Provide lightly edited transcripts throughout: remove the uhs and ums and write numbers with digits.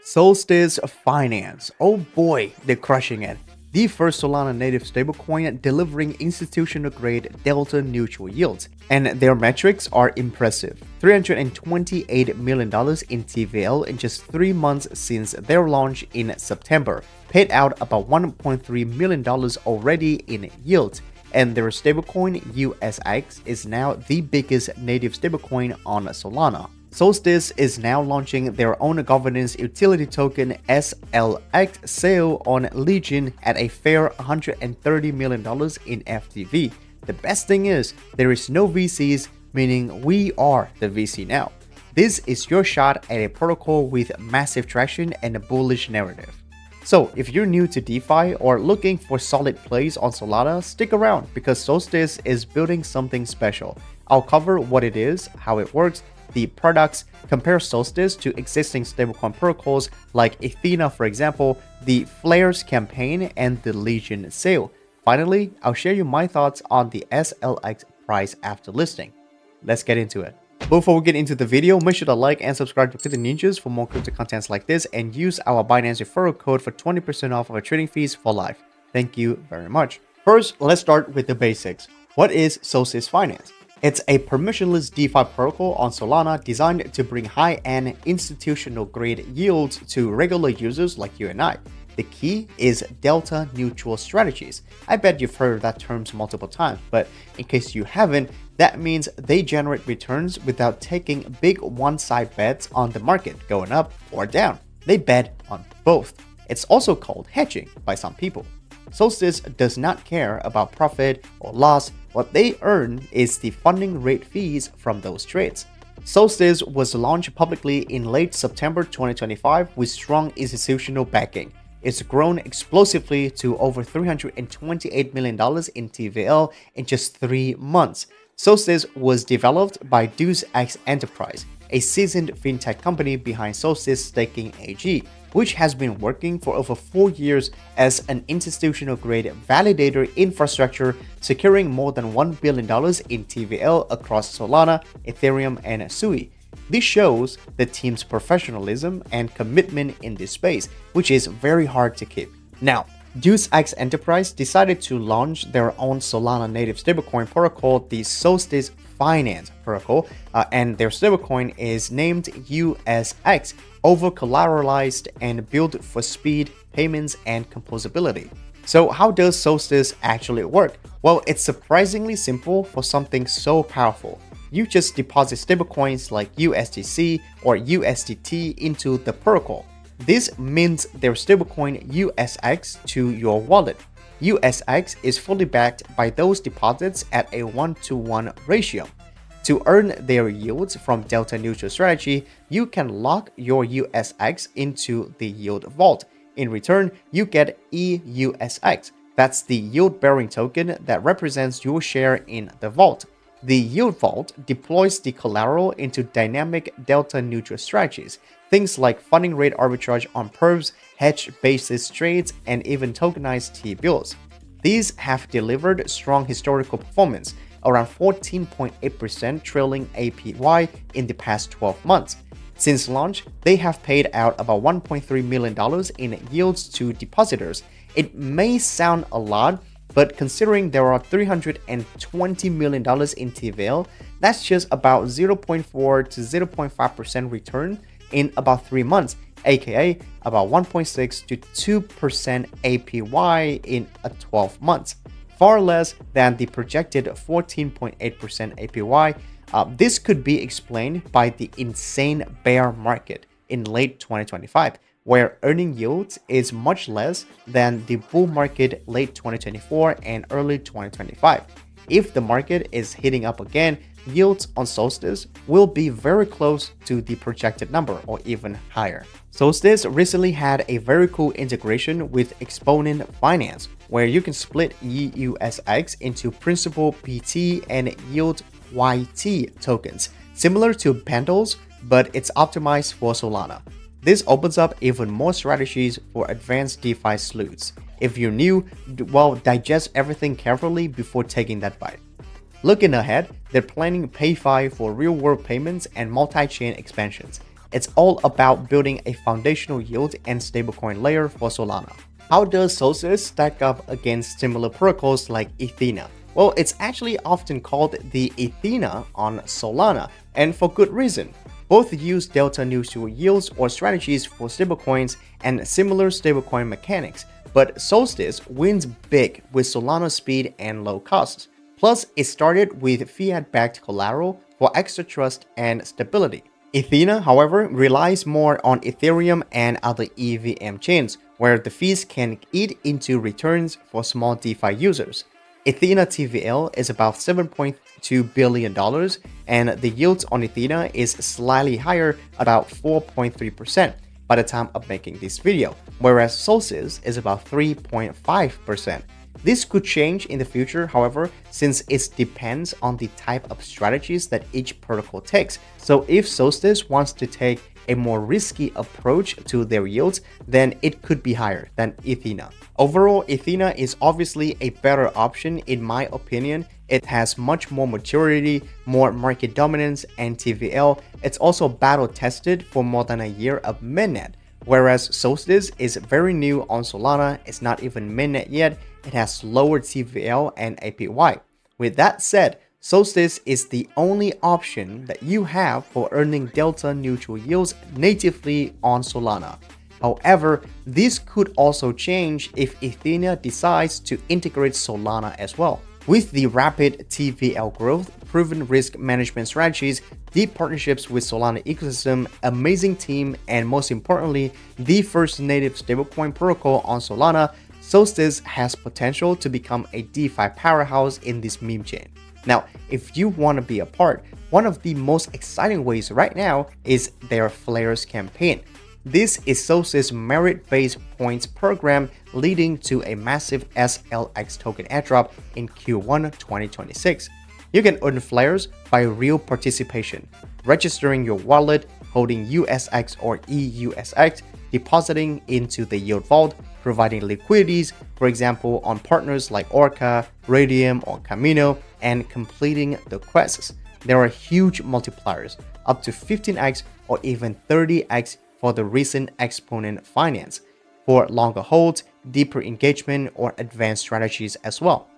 Solstice Finance. Oh boy, they're crushing it. The first Solana native stablecoin delivering institutional grade delta neutral yields. And their metrics are impressive. $328 million in TVL in just 3 months since their launch in September, paid out about $1.3 million already in yields. And their stablecoin USX is now the biggest native stablecoin on Solana. Solstice is now launching their own governance utility token SLX sale on Legion at a fair $130 million in FTV. The best thing is, there is no VCs, meaning we are the VC now. This is your shot at a protocol with massive traction and a bullish narrative. So if you're new to DeFi or looking for solid plays on Solana, stick around because Solstice is building something special. I'll cover what it is, how it works, the products, compare Solstice to existing stablecoin protocols like Ethena, for example, the Flares campaign, and the Legion sale. Finally, I'll share you my thoughts on the SLX price after listing. Let's get into it. Before we get into the video, make sure to like and subscribe to CryptoNinjas for more crypto contents like this, and use our Binance referral code for 20% off our trading fees for life. Thank you very much. First, let's start with the basics. What is Solstice Finance? It's a permissionless DeFi protocol on Solana designed to bring high-end institutional-grade yields to regular users like you and I. The key is delta neutral strategies. I bet you've heard that term multiple times, but in case you haven't, that means they generate returns without taking big one-side bets on the market going up or down. They bet on both. It's also called hedging by some people. Solstice does not care about profit or loss. What they earn is the funding rate fees from those trades. Solstice was launched publicly in late September 2025 with strong institutional backing. It's grown explosively to over $328 million in TVL in just 3 months. Solstice was developed by SLX Enterprise, a seasoned fintech company behind Solstice Staking AG, which has been working for over 4 years as an institutional-grade validator infrastructure, securing more than $1 billion in TVL across Solana, Ethereum, and Sui. This shows the team's professionalism and commitment in this space, which is very hard to keep. Now, SLX Enterprise decided to launch their own Solana native stablecoin protocol, the Solstice Finance protocol, and their stablecoin is named USX, over-collateralized and built for speed, payments, and composability. So how does Solstice actually work? Well, it's surprisingly simple for something so powerful. You just deposit stablecoins like USDC or USDT into the protocol. This mints their stablecoin USX to your wallet. USX is fully backed by those deposits at a 1-to-1 ratio. To earn their yields from delta neutral strategy, you can lock your USX into the yield vault. In return, you get EUSX. That's the yield-bearing token that represents your share in the vault. The yield vault deploys the collateral into dynamic delta neutral strategies, things like funding rate arbitrage on perps, hedge basis trades, and even tokenized T-bills. These have delivered strong historical performance, around 14.8% trailing APY in the past 12 months. Since launch, they have paid out about $1.3 million in yields to depositors. It may sound a lot, but considering there are $320 million in TVL, that's just about 0.4 to 0.5% return in about 3 months, aka about 1.6 to 2% APY in 12 months. Far less than the projected 14.8% APY. This could be explained by the insane bear market in late 2025, where earning yields is much less than the bull market late 2024 and early 2025. If the market is heating up again, yields on Solstice will be very close to the projected number or even higher. Solstice recently had a very cool integration with Exponent Finance, where you can split EUSX into Principal PT and Yield YT tokens, similar to Pendles, but it's optimized for Solana. This opens up even more strategies for advanced DeFi sleuths. If you're new, well, digest everything carefully before taking that bite. Looking ahead, they're planning PayFi for real-world payments and multi-chain expansions. It's all about building a foundational yield and stablecoin layer for Solana. How does Solstice stack up against similar protocols like Ethena? Well, it's actually often called the Ethena on Solana, and for good reason. Both use delta neutral yields or strategies for stablecoins and similar stablecoin mechanics, but Solstice wins big with Solana's speed and low costs. Plus, it started with fiat-backed collateral for extra trust and stability. Ethena, however, relies more on Ethereum and other EVM chains, where the fees can eat into returns for small DeFi users. Ethena TVL is about $7.2 billion, and the yield on Ethena is slightly higher, about 4.3% by the time of making this video, whereas Solstice is about 3.5%. This could change in the future, however, since it depends on the type of strategies that each protocol takes. So if Solstice wants to take a more risky approach to their yields, then it could be higher than Ethena. Overall, Ethena is obviously a better option in my opinion. It has much more maturity, more market dominance, and TVL. It's also battle tested for more than a year of mainnet, whereas Solstice is very new on Solana. It's not even mainnet yet. It has lower TVL and APY. With that said, Solstice is the only option that you have for earning delta neutral yields natively on Solana. However, this could also change if Ethena decides to integrate Solana as well. With the rapid TVL growth, proven risk management strategies, deep partnerships with Solana ecosystem, amazing team, and most importantly, the first native stablecoin protocol on Solana, Solstice has potential to become a DeFi powerhouse in this meme chain. Now, if you want to be a part, one of the most exciting ways right now is their Flares campaign. This is Solstice's merit-based points program leading to a massive SLX token airdrop in Q1 2026. You can earn flares by real participation, registering your wallet, holding USX or EUSX, depositing into the yield vault, providing liquidities, for example, on partners like Orca, Radium, or Camino, and completing the quests. There are huge multipliers, up to 15x or even 30x for the recent Exponent Finance, for longer holds, deeper engagement, or advanced strategies as well.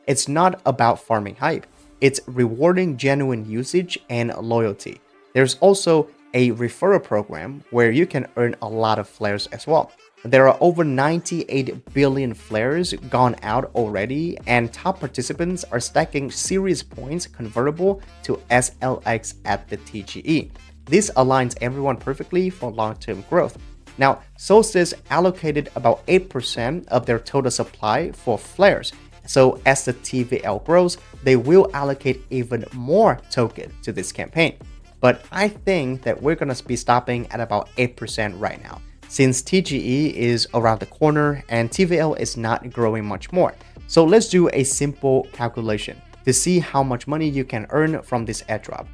It's not about farming hype, it's rewarding genuine usage and loyalty. There's also a referral program where you can earn a lot of flares as well. There are over 98 billion flares gone out already, and top participants are stacking series points convertible to SLX at the TGE. This aligns everyone perfectly for long-term growth. Now, Solstice allocated about 8% of their total supply for flares, so as the TVL grows, they will allocate even more token to this campaign. But I think that we're going to be stopping at about 8% right now, since TGE is around the corner and TVL is not growing much more. So let's do a simple calculation to see how much money you can earn from this airdrop.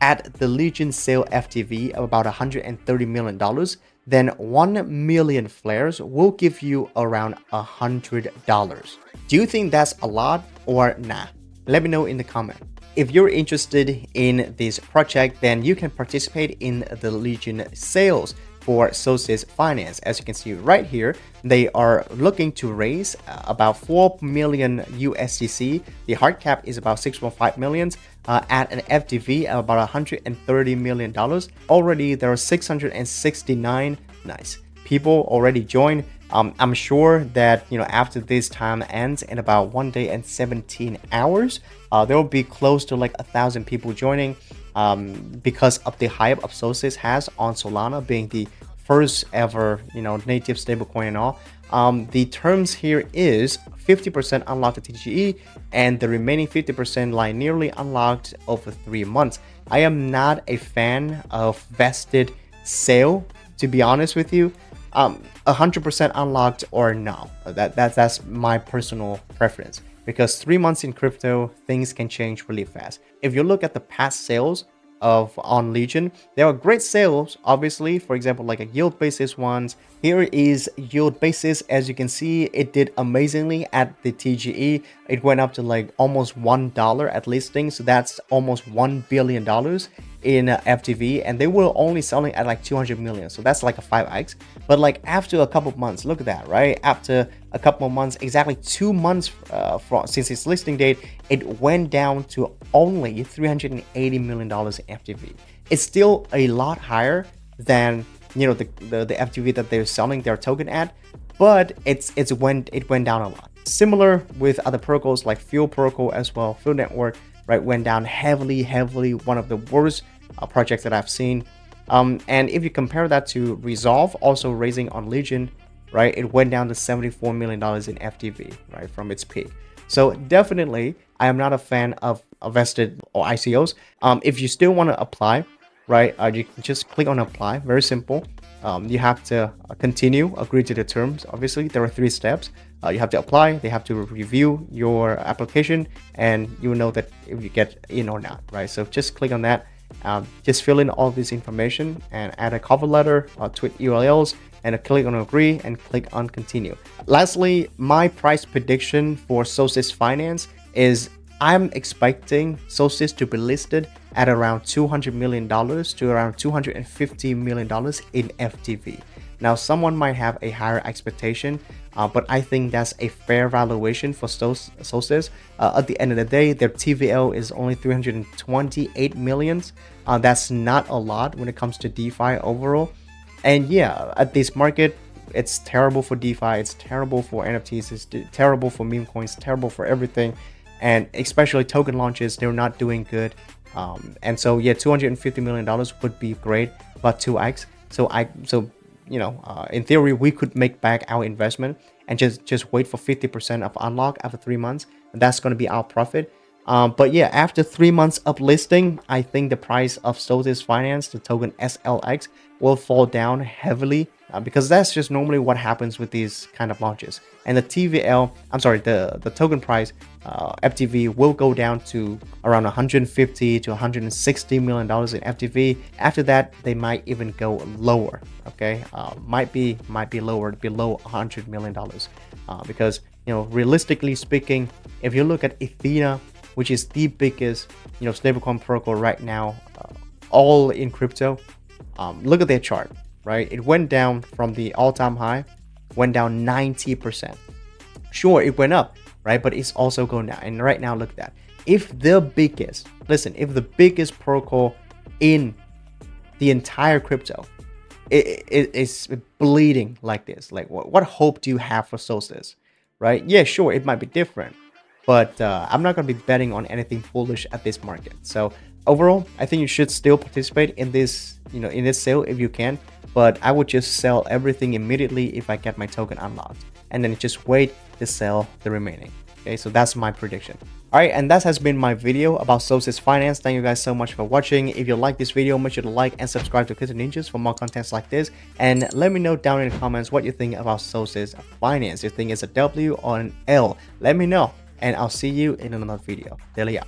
At the Legion sale FTV of about $130 million, then 1 million flares will give you around $100. Do you think that's a lot or nah? Let me know in the comment. If you're interested in this project, then you can participate in the Legion sales for Solstice Finance. As you can see right here, they are looking to raise about 4 million USDC. The hard cap is about 6.5 million at an FTV of about $130 million. Already there are 669 people already joined. I'm sure that after this time ends in about 1 day and 17 hours, there will be close to like 1,000 people joining because of the hype of Solstice has on Solana being the first ever native stablecoin and all. The terms here is 50% unlocked at TGE and the remaining 50% lie nearly unlocked over 3 months. I am not a fan of vested sale, to be honest with you. 100% unlocked or no, that's my personal preference, because 3 months in crypto, things can change really fast. If you look at the past sales on Legion, there are great sales, obviously, for example, like a yield basis ones. Here is yield basis. As you can see, it did amazingly at the TGE. It went up to like almost $1 at listing, so that's almost $1 billion. in FTV, and they were only selling at like 200 million. So that's like a 5x. But like after a couple of months, look at that, right? After a couple of months, exactly 2 months since its listing date, it went down to only $380 million in FTV. It's still a lot higher than, you know, the FTV that they're selling their token at, but it went down a lot. Similar with other protocols like Fuel Protocol as well. Fuel Network, right, went down heavily. One of the worst projects that I've seen. And if you compare that to Resolve, also raising on Legion, right, it went down to $74 million in FTV, right, from its peak. So definitely, I am not a fan of vested or ICOs. If you still want to apply, right, you can just click on apply. Very simple. You have to continue, agree to the terms. Obviously, there are 3 steps. You have to apply, they have to review your application, and you will know that if you get in or not, right? So just click on that. Just fill in all this information and add a cover letter, tweet URLs, and click on agree and click on continue. Lastly, my price prediction for Solstice Finance is I'm expecting Solstice to be listed at around $200 million to around $250 million in FTV. Now, someone might have a higher expectation, but I think that's a fair valuation for Solstice. At the end of the day, their TVL is only 328 million. That's not a lot when it comes to DeFi overall. And yeah, at this market, it's terrible for DeFi, it's terrible for NFTs, it's terrible for meme coins, terrible for everything. And especially token launches, they're not doing good. And so yeah, $250 million would be great, about 2x. So you know, in theory, we could make back our investment and just wait for 50% of unlock after 3 months. And that's going to be our profit. But yeah, after 3 months of listing, I think the price of Solstice Finance, the token SLX, will fall down heavily because that's just normally what happens with these kind of launches. And the TVL, I'm sorry, the token price, FTV, will go down to around 150 to 160 million dollars in FTV. After that, they might even go lower. Okay, might be lower, below 100 million dollars, because, you know, realistically speaking, if you look at Ethena, which is the biggest, you know, stablecoin protocol right now, all in crypto, look at their chart, right? It went down from the all-time high, went down 90%. Sure, it went up, right? But it's also going down. And right now, look at that. If the biggest protocol in the entire crypto is bleeding like this, like what hope do you have for Solstice, right? Yeah, sure, it might be different, but I'm not going to be betting on anything bullish at this market. So overall, I think you should still participate in this, you know, in this sale if you can, but I would just sell everything immediately if I get my token unlocked, and then just wait to sell the remaining. Okay, so that's my prediction. All right, and that has been my video about Solstice Finance. Thank you guys so much for watching. If you like this video, make sure to like and subscribe to CryptoNinjas for more contents like this. And let me know down in the comments what you think about Solstice Finance. You think it's a W or an L? Let me know, and I'll see you in another video. Daily out.